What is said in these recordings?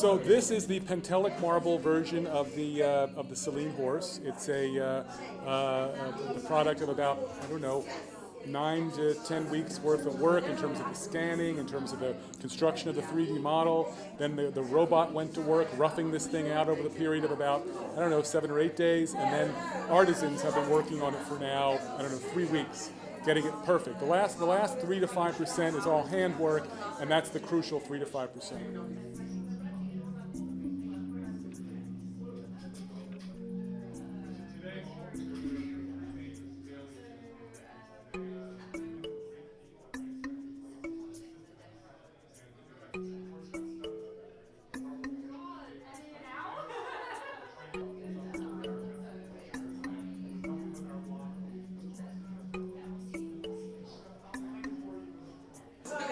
So this is the Pentelic marble version of the Selene Horse. It's the product of about, I don't know, 9 to 10 weeks worth of work in terms of the scanning, in terms of the construction of the 3D model. Then the robot went to work roughing this thing out over the period of about, I don't know, 7 or 8 days. And then artisans have been working on it for now, I don't know, 3 weeks, getting it perfect. The last 3 to 5% is all handwork, and that's the crucial 3 to 5%.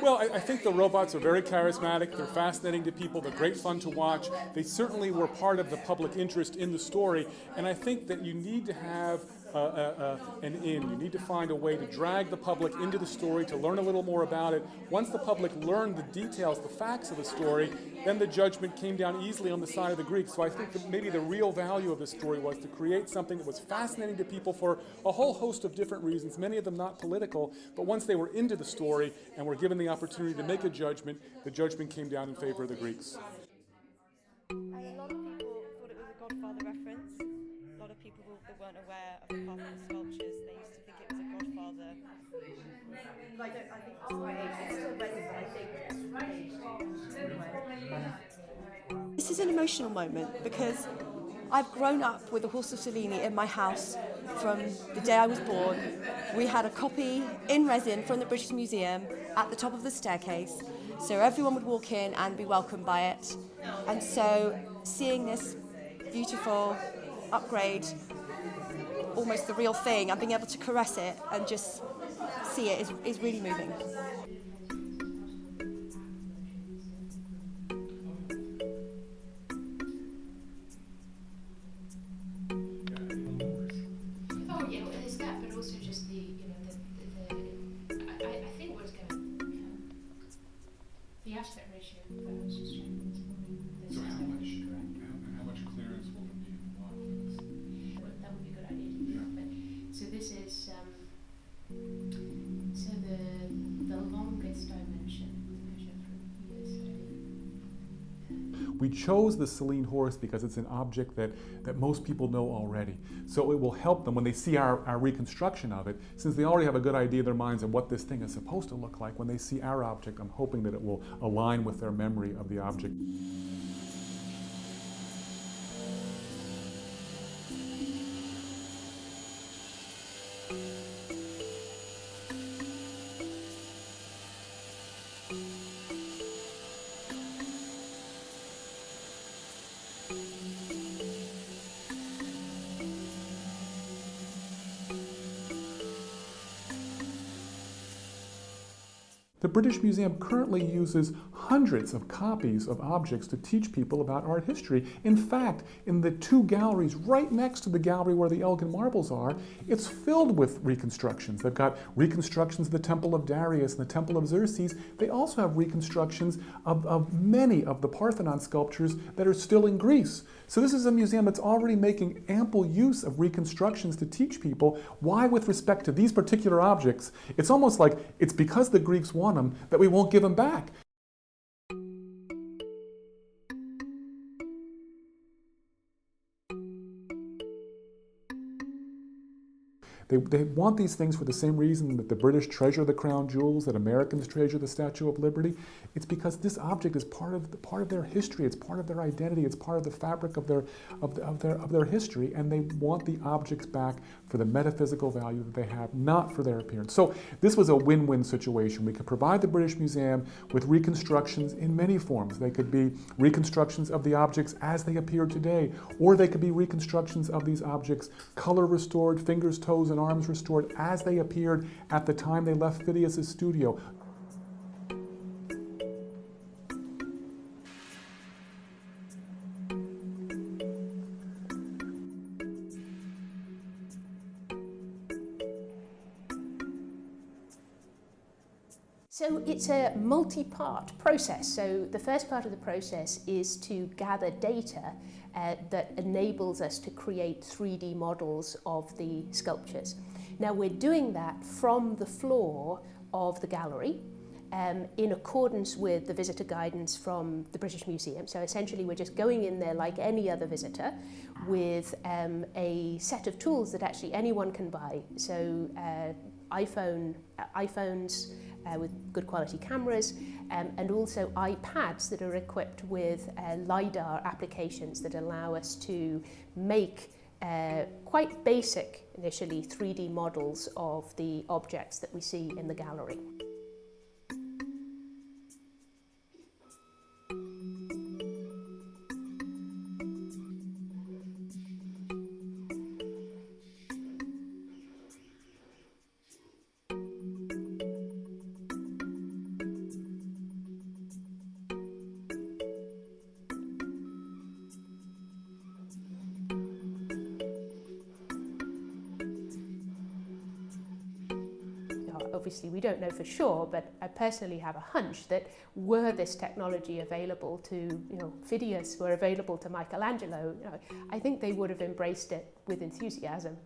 Well, I think the robots are very charismatic. They're fascinating to people. They're great fun to watch. They certainly were part of the public interest in the story. And I think that you need to have an in. You need to find a way to drag the public into the story, to learn a little more about it. Once the public learned the details, the facts of the story, then the judgment came down easily on the side of the Greeks. So I think that maybe the real value of the story was to create something that was fascinating to people for a whole host of different reasons, many of them not political. But once they were into the story and were given the opportunity to make a judgment, the judgment came down in favor of the Greeks. And a lot of people thought it was a Godfather reference. A lot of people that weren't aware of the Parthenon sculptures, they used to think it was a Godfather. I think it's quite it's still present, but I think This is an emotional moment because I've grown up with the Horse of Selene in my house from the day I was born. We had a copy in resin from the British Museum at the top of the staircase, so everyone would walk in and be welcomed by it. And so seeing this beautiful upgrade, almost the real thing, and being able to caress it and just see it is really moving. The aspect ratio was just changed. So how much clearance will there be in the block for this? Well, that would be a good idea to do. Yeah. But so this is so the longest dimension measured from here. We chose the Selene Horse because it's an object that most people know already. So it will help them when they see our reconstruction of it, since they already have a good idea in their minds of what this thing is supposed to look like. When they see our object, I'm hoping that it will align with their memory of the object. The British Museum currently uses hundreds of copies of objects to teach people about art history. In fact, in the 2 galleries right next to the gallery where the Elgin Marbles are, it's filled with reconstructions. They've got reconstructions of the Temple of Darius and the Temple of Xerxes. They also have reconstructions of many of the Parthenon sculptures that are still in Greece. So this is a museum that's already making ample use of reconstructions to teach people why, with respect to these particular objects, it's almost like it's because the Greeks want them that we won't give them back. They want these things for the same reason that the British treasure the crown jewels, that Americans treasure the Statue of Liberty. It's because this object is part of their history. It's part of their identity. It's part of the fabric of their history, and they want the objects back for the metaphysical value that they have, not for their appearance. So this was a win-win situation. We could provide the British Museum with reconstructions in many forms. They could be reconstructions of the objects as they appear today, or they could be reconstructions of these objects, color restored, fingers, toes, and arms restored as they appeared at the time they left Phidias' studio. So it's a multi-part process. So the first part of the process is to gather data that enables us to create 3D models of the sculptures. Now we're doing that from the floor of the gallery in accordance with the visitor guidance from the British Museum. So essentially we're just going in there like any other visitor with a set of tools that actually anyone can buy. So iPhones with good quality cameras, and also iPads that are equipped with LiDAR applications that allow us to make quite basic, initially, 3D models of the objects that we see in the gallery. Obviously, we don't know for sure, but I personally have a hunch that were this technology available to, Phidias, were available to Michelangelo, I think they would have embraced it with enthusiasm.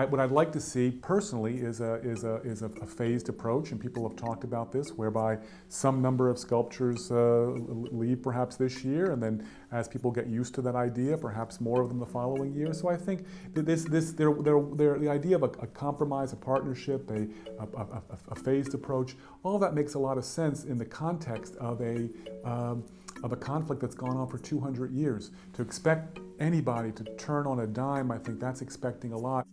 What I'd like to see personally is a phased approach, and people have talked about this, whereby some number of sculptures leave perhaps this year, and then as people get used to that idea, perhaps more of them the following year. So I think that the idea of a compromise, a partnership, a phased approach, all of that makes a lot of sense in the context of a conflict that's gone on for 200 years. To expect anybody to turn on a dime, I think that's expecting a lot.